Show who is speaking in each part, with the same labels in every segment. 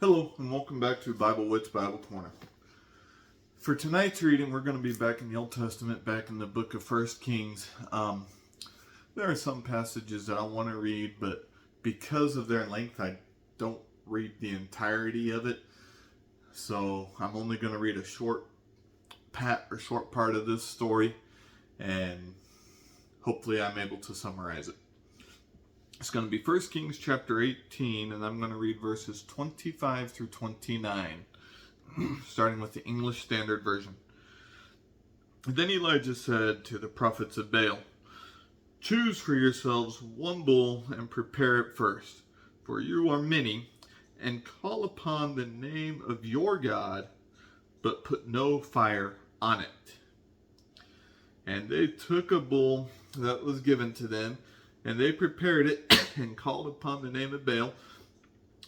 Speaker 1: Hello, and welcome back to Bible Wits Bible Corner. For tonight's reading, we're going to be back in the Old Testament, back in the book of 1 Kings. There are some passages that I want to read, but because of their length, I don't read the entirety of it. So I'm only going to read a short part of this story, and hopefully I'm able to summarize it. It's going to be 1 Kings chapter 18, and I'm going to read verses 25 through 29, starting with the English Standard Version. Then Elijah said to the prophets of Baal, "Choose for yourselves one bull and prepare it first, for you are many, and call upon the name of your God, but put no fire on it." And they took a bull that was given to them, and they prepared it and called upon the name of Baal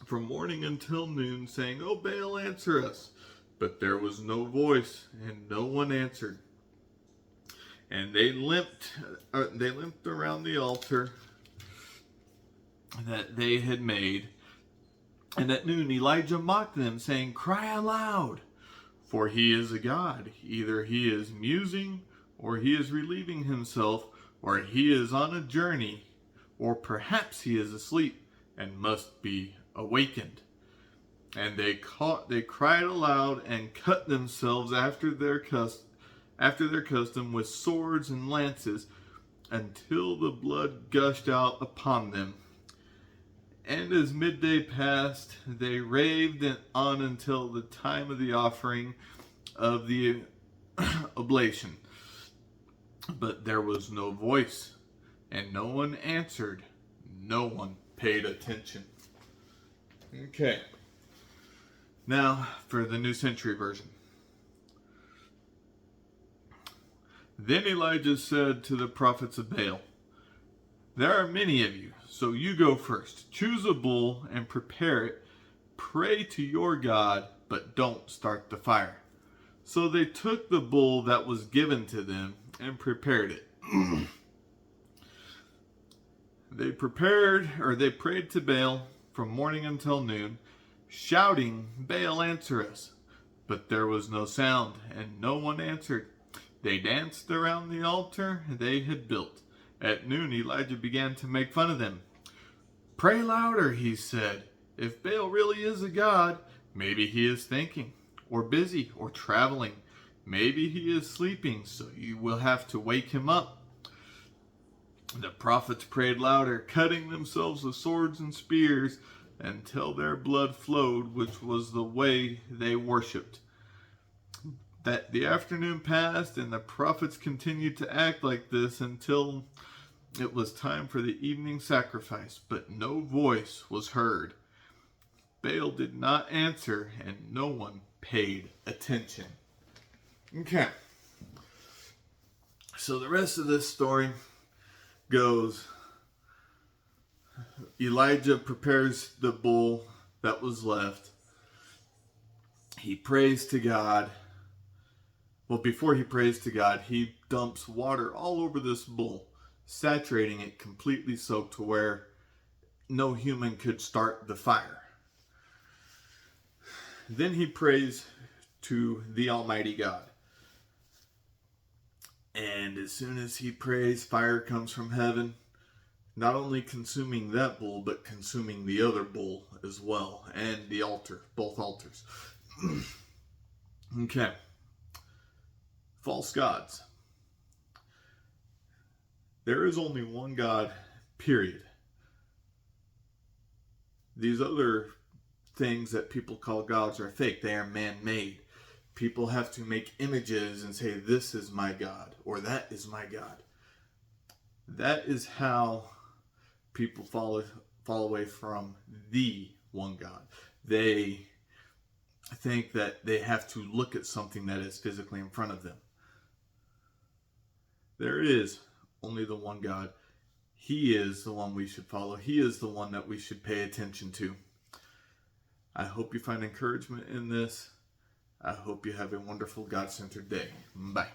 Speaker 1: from morning until noon, saying, "O Baal, answer us." But there was no voice, and no one answered. And they limped around the altar that they had made. And at noon Elijah mocked them, saying, "Cry aloud, for he is a god. Either he is musing, or he is relieving himself, or he is on a journey, or perhaps he is asleep and must be awakened." And they cried aloud and cut themselves after their custom with swords and lances, until the blood gushed out upon them. And as midday passed, they raved on until the time of the offering of the oblation. But there was no voice, and no one answered. No one paid attention. Okay. Now for the New Century Version. Then Elijah said to the prophets of Baal, "There are many of you, so you go first. Choose a bull and prepare it. Pray to your God, but don't start the fire." So they took the bull that was given to them and prepared it. They prayed to Baal from morning until noon, shouting, "Baal, answer us." But there was no sound, and no one answered. They danced around the altar they had built. At noon Elijah began to make fun of them. "Pray louder," he said. "If Baal really is a god, maybe he is thinking, or busy, or traveling. Maybe he is sleeping, so you will have to wake him up." The prophets prayed louder, cutting themselves with swords and spears until their blood flowed, which was the way they worshipped. That the afternoon passed, and the prophets continued to act like this until it was time for the evening sacrifice, but no voice was heard. Baal did not answer, and no one paid attention. Okay. So the rest of this story goes, Elijah prepares the bull that was left. He prays to God. Well, before he prays to God, he dumps water all over this bull, saturating it completely soaked to where no human could start the fire. Then he prays to the Almighty God. And as soon as he prays, fire comes from heaven, not only consuming that bull, but consuming the other bull as well, and the altar, both altars. Okay. False gods. There is only one God, period. These other things that people call gods are fake. They are man-made. People have to make images and say, "This is my God," or "That is my God." That is how people fall away from the one God. They think that they have to look at something that is physically in front of them. There is only the one God. He is the one we should follow. He is the one that we should pay attention to. I hope you find encouragement in this. I hope you have a wonderful God-centered day. Bye.